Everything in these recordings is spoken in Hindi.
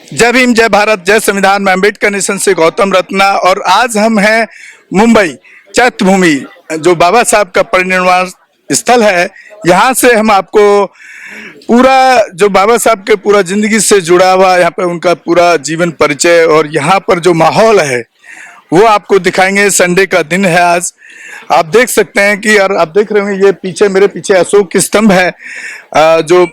जय भीम, जय भारत, जय संविधान। मैं अम्बेडकर नेशन से गौतम रत्ना और आज हम हैं मुंबई चैत्य भूमि, जो बाबा साहब का परिनिर्वाण स्थल है। यहाँ से हम आपको पूरा जो बाबा साहब के पूरा जिंदगी से जुड़ा हुआ यहाँ पे उनका पूरा जीवन परिचय और यहाँ पर जो माहौल है वो आपको दिखाएंगे। संडे का दिन है आज। आप देख सकते हैं कि और आप देख रहे होंगे ये पीछे मेरे पीछे अशोक की स्तंभ है, जो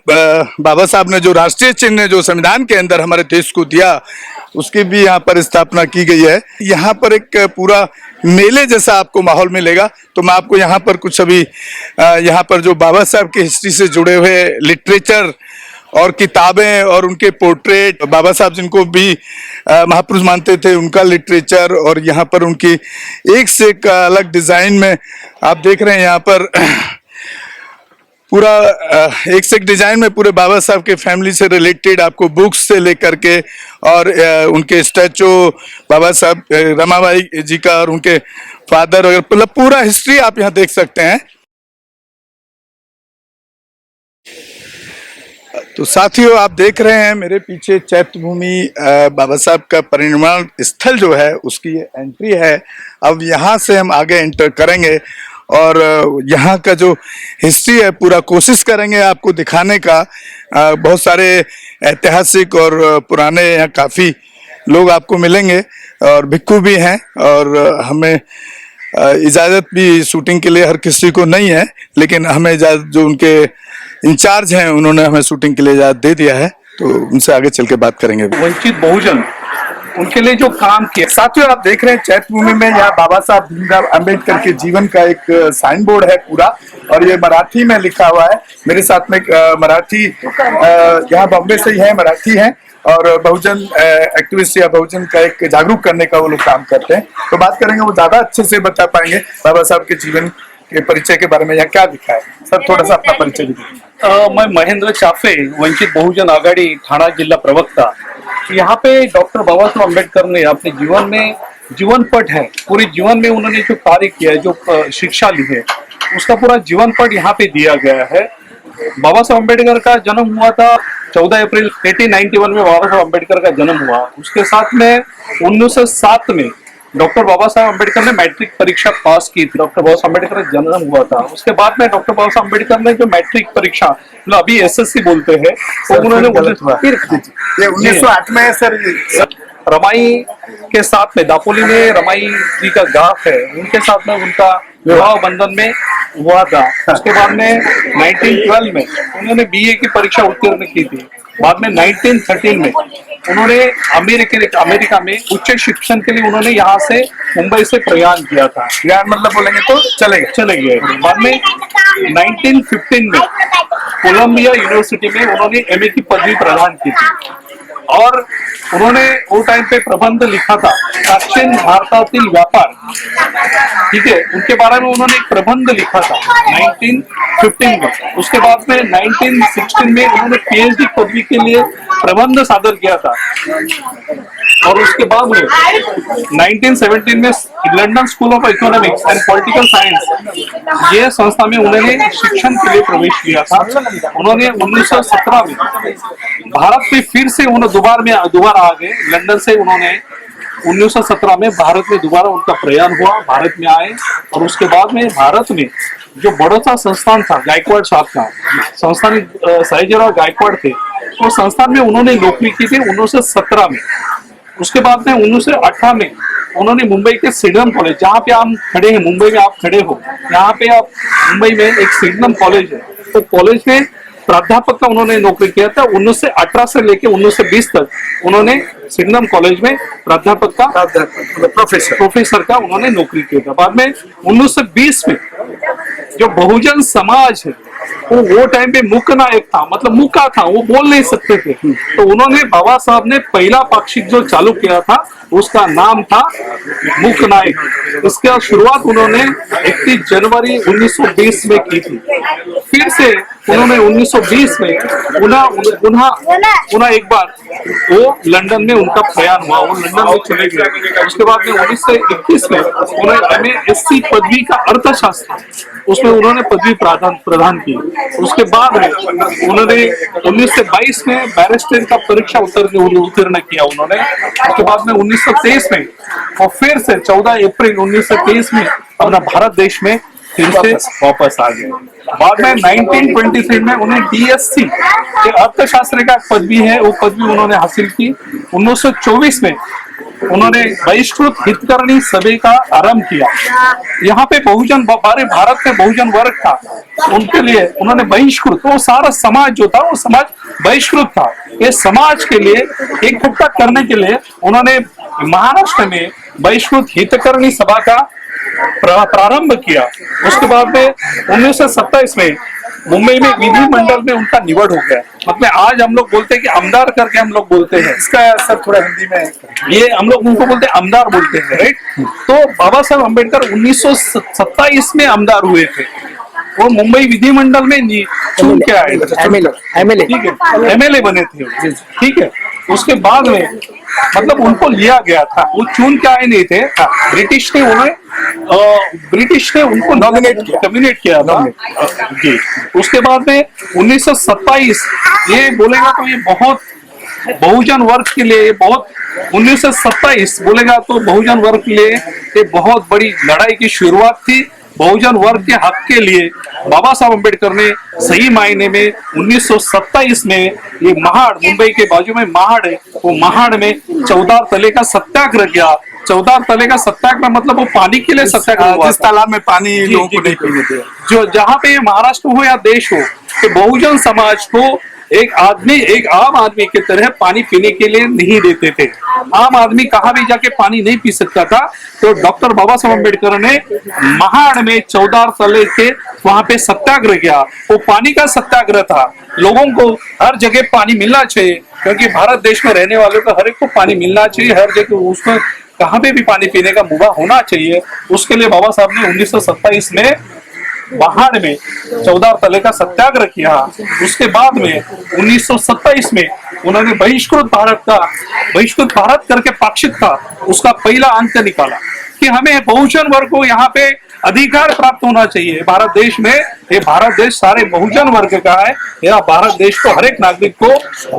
बाबा साहब ने जो राष्ट्रीय चिन्ह जो संविधान के अंदर हमारे देश को दिया उसकी भी यहाँ पर स्थापना की गई है। यहाँ पर एक पूरा मेले जैसा आपको माहौल मिलेगा। तो मैं आपको यहाँ पर कुछ अभी यहाँ पर जो बाबा साहब की हिस्ट्री से जुड़े हुए लिटरेचर और किताबें और उनके पोर्ट्रेट, बाबा साहब जिनको भी महापुरुष मानते थे, उनका लिटरेचर और यहाँ पर उनकी एक से एक अलग डिजाइन में आप देख रहे हैं यहाँ पर पूरा एक से एक डिजाइन में पूरे बाबा साहब के फैमिली से रिलेटेड आपको बुक्स से लेकर के और उनके स्टैचू बाबा साहब रमाबाई जी का और उनके फादर वगैरह मतलब पूरा हिस्ट्री आप यहाँ देख सकते हैं। तो साथियों, आप देख रहे हैं मेरे पीछे चैत्य भूमि बाबा साहब का परिनिर्वाण स्थल जो है उसकी ये एंट्री है। अब यहाँ से हम आगे एंटर करेंगे और यहाँ का जो हिस्ट्री है पूरा कोशिश करेंगे आपको दिखाने का। बहुत सारे ऐतिहासिक और पुराने यहाँ काफ़ी लोग आपको मिलेंगे और भिक्खु भी हैं और हमें इजाज़त भी शूटिंग के लिए हर किसी को नहीं है, लेकिन हमें इजाज़त जो उनके इंचार्ज हैं उन्होंने हमें शूटिंग के लिए इजाज़त दे दिया है, तो उनसे आगे चल के बात करेंगे। वंचित बहुजन उनके लिए जो काम किया। साथियों, आप देख रहे हैं चैत्य भूमि में यहाँ बाबा साहब भीमराव अंबेडकर के जीवन का एक साइन बोर्ड है पूरा और ये मराठी में लिखा हुआ है। मेरे साथ में मराठी यहाँ बॉम्बे से ही है, मराठी है और बहुजन एक्टिविस्ट या बहुजन का एक जागरूक करने का वो लोग काम करते हैं। तो बात करेंगे, वो ज्यादा अच्छे से बता पाएंगे बाबा साहब के जीवन के परिचय के बारे में यहाँ क्या लिखा है। सर, थोड़ा सा अपना परिचय दीजिए। मैं महेंद्र चाफे, वंचित बहुजन आघाड़ी ठाणा जिला प्रवक्ता। यहाँ पे डॉक्टर बाबा साहब अम्बेडकर ने अपने जीवन में जीवन पट है, पूरे जीवन में उन्होंने जो कार्य किया है, जो शिक्षा ली है, उसका पूरा जीवन पट यहाँ पे दिया गया है। बाबा साहब अम्बेडकर का जन्म हुआ था 14 अप्रैल 1891 में बाबा साहब अम्बेडकर का जन्म हुआ। उसके साथ में 1907 में डॉक्टर बाबा साहब अम्बेडकर ने मैट्रिक परीक्षा पास की थी। डॉक्टर बाबा साहब अम्बेडकर का जन्म हुआ था। उसके बाद में डॉक्टर बाबा साहब अम्बेडकर ने जो मैट्रिक परीक्षा, मतलब अभी एसएससी बोलते हैं, तो उन्होंने 1908 में सर रमाई के साथ में, दापोली में रमाई जी का गांव है, उनके साथ में उनका विवाह बंधन में हुआ था। उसके बाद में 1912 में उन्होंने बीए की परीक्षा उत्तीर्ण की थी। बाद में 1913 में उन्होंने अमेरिका में उच्च शिक्षण के लिए उन्होंने यहाँ से मुंबई से प्रयाण किया था। यार मतलब बोलेंगे तो चले गए। बाद में 1915 में कोलंबिया यूनिवर्सिटी में उन्होंने एमए की पदवी प्रदान की थी और उन्होंने वो टाइम पे प्रबंध लिखा था प्राचीन भारतातील व्यापार, ठीक है, उनके बारे में उन्होंने एक प्रबंध लिखा था 1915 में। उसके बाद में 1916 में उन्होंने पीएचडी पदवी के लिए प्रबंध सादर किया था और उसके बाद में 1917 में London school of economics and political science ये संस्था में उन्होंने शिक्षण के लिए प्रवेश किया था। उन्होंने 1917 में भारत में फिर से उन्होंने दोबारा आ गए लंदन से। उन्होंने 1917 में भारत में दोबारा उनका प्रयाण हुआ, भारत में आए और उसके बाद में भारत में जो बड़ौदा संस्थान था गायकवाड़ साहब का संस्थान, सयाजीराव गायकवाड़ थे, वो संस्थान में उन्होंने नौकरी की थी 1917 में। उसके बाद में 1918 में उन्होंने मुंबई के सिडनम कॉलेज, जहाँ पे हम खड़े हैं, मुंबई में आप खड़े हो, यहाँ पे आप मुंबई में एक सिडनम कॉलेज है, तो कॉलेज में प्राध्यापक का उन्होंने नौकरी किया था। 1918 से लेके 1920 तक उन्होंने सिडनम कॉलेज में प्राध्यापक का प्रोफेसर का उन्होंने नौकरी किया था। बाद में 1920 में जो बहुजन समाज है वो टाइम पे मुख्य नायक था, मतलब मुका था, वो बोल नहीं सकते थे, तो उन्होंने बाबा साहब ने पहला पाक्षिक जो चालू किया था उसका नाम था मुख्य नायक। इसका शुरुआत उन्होंने 31 जनवरी 1920 में की थी। फिर से उन्होंने 1920 में पुनः एक बार वो लंदन में उनका प्रयाण हुआ, वो लंदन में चले गए। उसके बाद में 1921 में उन्होंने MA SC पदवी का अर्थशास्त्र उसमें उन्होंने पदवी प्रदान की। उसके बाद में उन्होंने 1922 में बैरिस्टर का परीक्षा उत्तीर्ण किया उन्होंने। उसके बाद में 1923 में और फिर से 14 अप्रैल 1923 में अपना भारत देश में फिर से वापस आ गए। बाद में 1923 में उन्हें DSc के अर्थशास्त्र का पदवी है, वो पदवी उन्होंने हासिल की। 1924 में उन्होंने बहिष्कृत हितकर्णी सभा का आरंभ किया। यहाँ पे बहुजन हमारे भारत में बहुजन वर्ग था, उनके लिए उन्होंने बहिष्कृत, वो सारा समाज जो था वो समाज बहिष्कृत था। ये समाज के लिए इकट्ठा करने के लिए उन्होंने महाराष्ट्र में बहिष्कृत हितकर्णी सभा का प्रारंभ किया। उसके बाद में 1927 में मुंबई में विधिमंडल में उनका निवड हो गया। मतलब आज हम लोग बोलते हैं कि आमदार करके हम लोग बोलते हैं, इसका सर थोड़ा हिंदी में ये हम लोग उनको बोलते हैं आमदार बोलते हैं, राइट। तो बाबा साहब अम्बेडकर 1927 में आमदार हुए थे। वो मुंबई विधिमंडल में चुन के आए, एमएलए, ठीक है, एमएलए बने थे, ठीक है। उसके बाद में मतलब उनको लिया गया था, वो चुन के आए नहीं थे, ब्रिटिश ने उनको नॉमिनेट किया था जी। उसके बाद में 1927 ये बोलेगा तो ये बहुत बहुजन वर्ग के लिए बहुत 1927 बोलेगा तो बहुजन वर्ग के लिए ये बहुत बड़ी लड़ाई की शुरुआत थी। बहुजन वर्ग के हक के लिए बाबा साहब अम्बेडकर ने सही मायने में 1927 में ये महाड़, मुंबई के बाजू में महाड़ है, वो महाड़ में 14 तले का सत्याग्रह किया। 14 तले का सत्याग्रह मतलब वो पानी के लिए सत्याग्रह हुआ, जिस तालाब में पानी लोगों को नहीं पीने थे, जो जहाँ पे महाराष्ट्र हो या देश हो, तो बहुजन समाज को एक आम आदमी की तरह पानी पीने के लिए नहीं देते थे। आम आदमी कहाँ भी जाके पानी नहीं पी सकता था। तो डॉक्टर बाबा साहब अम्बेडकर ने महाड़ में 14 तले के वहां पे सत्याग्रह किया। वो पानी का सत्याग्रह था। लोगों को हर जगह पानी मिलना चाहिए, क्योंकि भारत देश में रहने वालों को हर एक को पानी मिलना चाहिए, हर जगह उसमें कहाँ पे भी पानी पीने का मौका होना चाहिए। उसके लिए बाबा साहब ने 1927 में महाड़ में 14 तले का सत्याग्रह किया। उसके बाद में 1927 में उन्होंने बहिष्कृत भारत करके पाक्षिक था उसका पहला अंक निकाला कि हमें बहुजन वर्ग को यहाँ पे अधिकार प्राप्त होना चाहिए। भारत देश में, ये भारत देश सारे बहुजन वर्ग का है, यह भारत देश को हर एक नागरिक को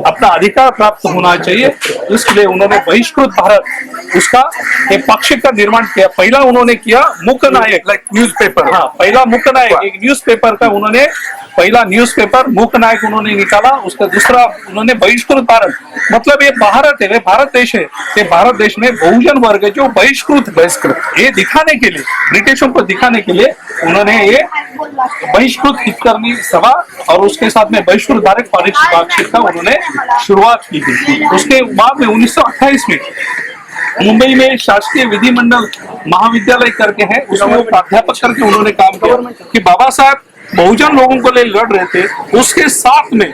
अपना अधिकार प्राप्त होना चाहिए। इसलिए उन्होंने बहिष्कृत भारत उसका एक पाक्षिक का निर्माण किया। पहला उन्होंने किया मुख्य नायक, लाइक न्यूज़पेपर, हाँ पहला मुख्य नायक एक न्यूज़पेपर का उन्होंने पहला न्यूज़पेपर मुख्य नायक उन्होंने निकाला। उसका दूसरा उन्होंने बहिष्कृत भारत, मतलब ये भारत है, भारत देश है, ये भारत देश में बहुजन वर्ग जो बहिष्कृत ये दिखाने के लिए, ब्रिटिशों को दिखाने के लिए उन्होंने ये बहिष्कृत हितकर्णी सभा और उसके साथ में बहिष्कृत भारत पाक्षिक का उन्होंने शुरुआत की थी। उसके बाद में 1928 में मुंबई में शासकीय विधिमंडल महाविद्यालय करके है, उसमें प्राध्यापक करके उन्होंने काम किया कि बाबा साहब बहुजन लोगों को लिए लड़ रहे थे। उसके साथ में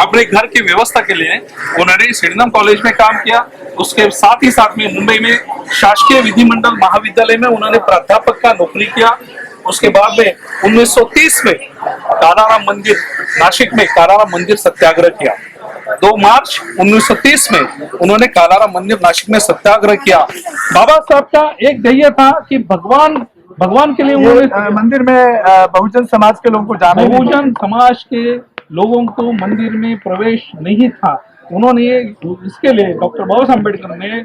अपने घर की व्यवस्था के लिए उन्होंने सिडनम कॉलेज में काम किया। उसके साथ ही साथ में मुंबई में शासकीय विधिमंडल महाविद्यालय में उन्होंने प्राध्यापक का नौकरी किया। उसके बाद में 1930 में कालाराम मंदिर, नासिक में कालाराम मंदिर सत्याग्रह किया। 2 मार्च 1930 में उन्होंने कालाराम मंदिर नासिक में सत्याग्रह किया। बाबा साहब का एक ध्येय था कि भगवान के लिए उन्होंने मंदिर में बहुजन समाज के लोगों को जाने, बहुजन समाज के लोगों को मंदिर में प्रवेश नहीं था। उन्होंने इसके लिए डॉक्टर बाबा साहब अम्बेडकर ने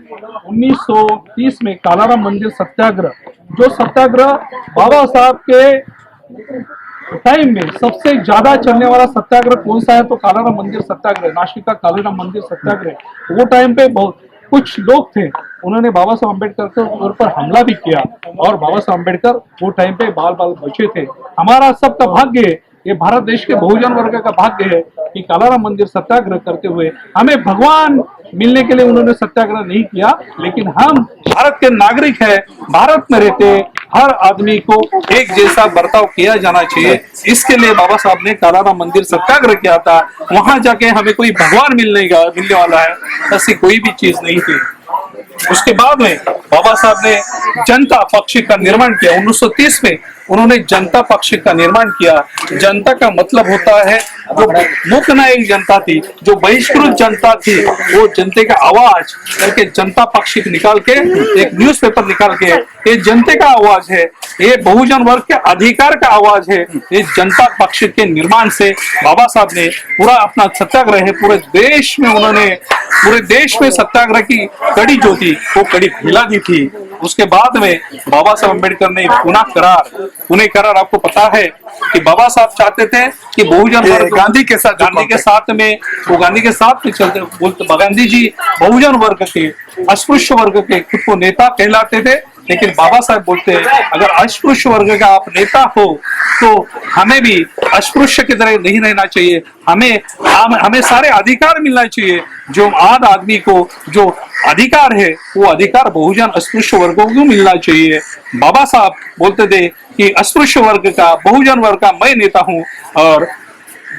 1930 में कालाराम मंदिर सत्याग्रह, जो सत्याग्रह बाबा साहब के टाइम में सबसे ज्यादा चलने वाला सत्याग्रह कौन सा है तो कालाराम मंदिर सत्याग्रह, नासिक का कालाराम मंदिर सत्याग्रह। वो टाइम पे बहुत कुछ लोग थे, उन्होंने बाबा साहब अम्बेडकर के ऊपर हमला भी किया और बाबा साहब अम्बेडकर वो टाइम पे बाल बचे थे। हमारा सबका भाग्य है, ये भारत देश के बहुजन वर्ग का भाग्य है कि कालाराम मंदिर सत्याग्रह करते हुए हमें भगवान मिलने के लिए उन्होंने सत्याग्रह नहीं किया, लेकिन हम भारत के नागरिक है, भारत में रहते हर आदमी को एक जैसा बर्ताव किया जाना चाहिए। इसके लिए बाबा साहब ने कालाराम मंदिर सत्याग्रह किया था। वहां जाके हमें कोई भगवान मिलने वाला है ऐसी कोई भी चीज नहीं थी। उसके बाद में बाबा साहब ने जनता पक्ष का निर्माण किया। 1930 में उन्होंने जनता पक्ष का निर्माण किया। जनता का मतलब होता है जो मुख्य नायक जनता थी, जो बहिष्कृत जनता थी, वो जनते का आवाज करके जनता पक्ष निकाल के एक न्यूज़पेपर निकाल के ये जनते का आवाज है, ये बहुजन वर्ग के अधिकार का आवाज है। ये जनता पक्ष के निर्माण से बाबा साहब ने पूरा अपना सत्याग्रह है पूरे देश में, उन्होंने पूरे देश में सत्याग्रह की कड़ी जो थी वो कड़ी फैला दी थी। उसके बाद में बाबा साहब अम्बेडकर ने पुणे करार आपको पता है कि बाबा साहब चाहते थे कि बहुजन वर्ग गांधी के साथ में चलते बोलते, गांधी जी बहुजन वर्ग के अस्पृश्य वर्ग के खुद को नेता कहलाते थे, लेकिन बाबा साहब बोलते हैं अगर अस्पृश्य वर्ग का आप नेता हो तो हमें भी अस्पृश्य की तरह नहीं रहना चाहिए, हमें सारे अधिकार मिलना चाहिए। जो आम आदमी को जो अधिकार है वो अधिकार बहुजन अस्पृश्य वर्गों को मिलना चाहिए। बाबा साहब बोलते थे कि अस्पृश्य वर्ग का बहुजन वर्ग का मैं नेता हूं, और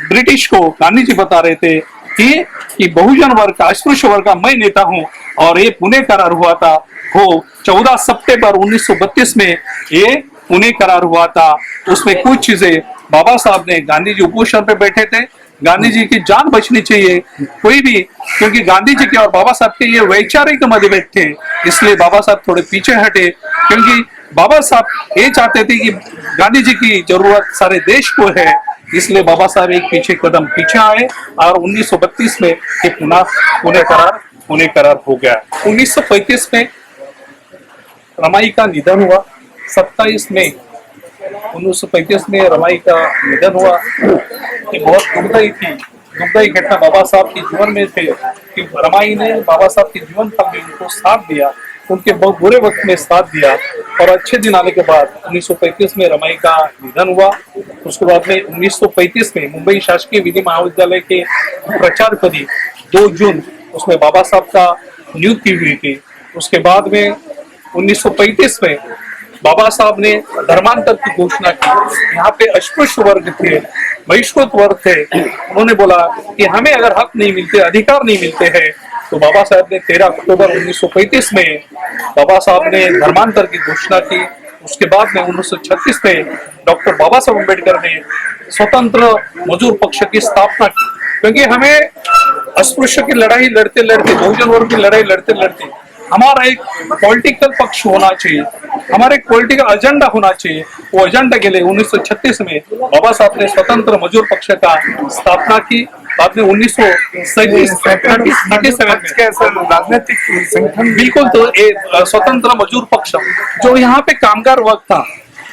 ब्रिटिश को गांधी जी बता रहे थे कि बहुजन वर्ग का अस्पृश्य वर्ग का मैं नेता हूं। और ये पुणे करार हुआ था, वो 14 सितंबर 1932 में ये पुणे करार हुआ था। उसमें कुछ चीजें बाबा साहब ने, गांधी जी उपोषण पे बैठे थे, गांधी जी की जान बचनी चाहिए कोई भी, क्योंकि गांधी जी के और बाबा साहब के ये वैचारिक मतभेद थे, इसलिए बाबा साहब थोड़े पीछे हटे, क्योंकि बाबा साहब ये चाहते थे कि गांधी जी की जरूरत सारे देश को है, इसलिए बाबा साहब एक कदम पीछे आए और 1932 में ये पुणे करार हो गया। 1935 में रमाई का निधन हुआ। 27 मई 1935 में रमाई का निधन हुआ। ये बहुत दुखदायी घटना बाबा साहब के जीवन में थे कि रमाई ने बाबा साहब के जीवन काल में उनको साथ दिया, उनके बहुत बुरे वक्त में साथ दिया, और अच्छे दिन आने के बाद 1935 में रमाई का निधन हुआ। उसके बाद में 1935 में मुंबई शासकीय विधि महाविद्यालय के प्राचार्यपदी 2 जून उसमें बाबा साहब का नियुक्ति हुई थी। उसके बाद में 1935 में बाबा साहब ने धर्मांतर की घोषणा की। यहाँ पे अस्पृश्य वर्ग थे, बहिष्कृत वर्ग थे, उन्होंने बोला कि हमें अगर हक नहीं मिलते, अधिकार नहीं मिलते हैं, तो बाबा साहब ने 13 अक्टूबर 1935 में बाबा साहब ने धर्मांतर की घोषणा की। उसके बाद में 1936 में डॉक्टर बाबा साहब अम्बेडकर ने स्वतंत्र मजदूर पक्ष की स्थापना की, क्योंकि हमें अस्पृश्य की लड़ाई लड़ते लड़ते, बहुजन वर्ग की लड़ाई लड़ते लड़ते हमारा एक पॉलिटिकल पक्ष होना चाहिए, हमारा एक पॉलिटिकल एजेंडा होना चाहिए। वो एजेंडा के लिए 1936 में बाबा साहब ने स्वतंत्र मजदूर पक्ष का स्थापना की। बाद में 1937 में राजनीतिक संगठन बिल्कुल, तो एक स्वतंत्र मजदूर पक्ष जो यहाँ पे कामगार वर्ग था,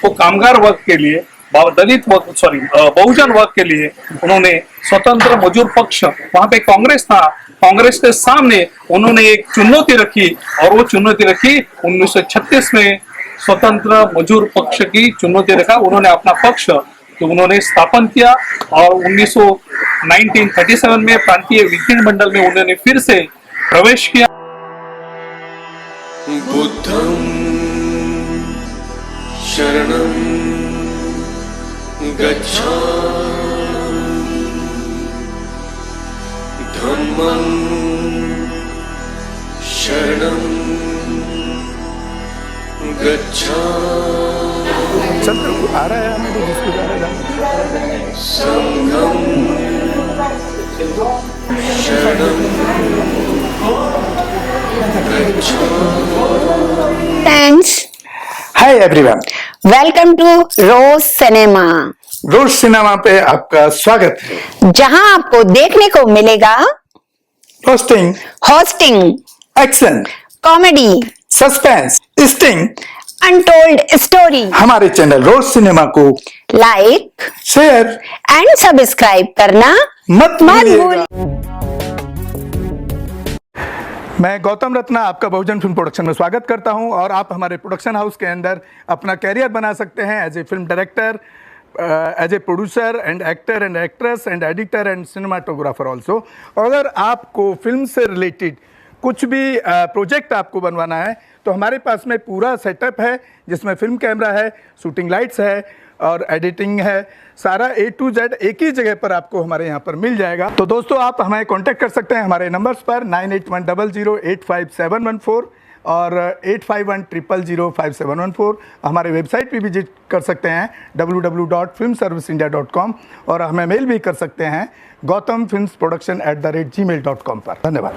वो कामगार वर्ग के लिए, बहुजन वर्ग के लिए उन्होंने स्वतंत्र मजदूर पक्ष, वहां पे कांग्रेस था, कांग्रेस के सामने उन्होंने एक चुनौती रखी, और वो चुनौती रखी 1936 में स्वतंत्र मजदूर पक्ष की चुनौती रखा। उन्होंने अपना पक्ष तो उन्होंने स्थापन किया, और 1937 में प्रांतीय विधिमंडल में उन्होंने फिर से प्रवेश किया। बुद्धं शरणं गच्छामि, धम्मं शरणं गच्छामि, चंद्र आ रहा है हमें तो जिसको जा रहा है संघं शरणं गच्छामि। Friends, hi everyone, welcome to Rose Cinema, Rose Cinema पे आपका स्वागत है। जहां आपको देखने को मिलेगा roasting, hosting, action, comedy, suspense, sting, untold story. हमारे चैनल रोज सिनेमा को लाइक शेयर एंड सब्सक्राइब करना मत भूलिएगा। भूलिएगा। मैं गौतम रत्ना आपका बहुजन फिल्म प्रोडक्शन में स्वागत करता हूं, और आप हमारे प्रोडक्शन हाउस के अंदर अपना कैरियर बना सकते हैं as a film director, as a producer and actor and actress and editor and cinematographer also. अगर आपको फिल्म से रिलेटेड कुछ भी प्रोजेक्ट आपको बनवाना है तो हमारे पास में पूरा सेटअप है, जिसमें फिल्म कैमरा है, शूटिंग लाइट्स है और एडिटिंग है। सारा A to Z एक ही जगह पर आपको हमारे यहाँ पर मिल जाएगा। तो दोस्तों, आप हमें कांटेक्ट कर सकते हैं हमारे नंबर्स पर 9810085714, और 8510005714 हमारे वेबसाइट पे विजिट कर सकते हैं www.filmserviceindia.com और हमें मेल भी कर सकते हैं gautamfilmsproduction@gmail.com पर। धन्यवाद।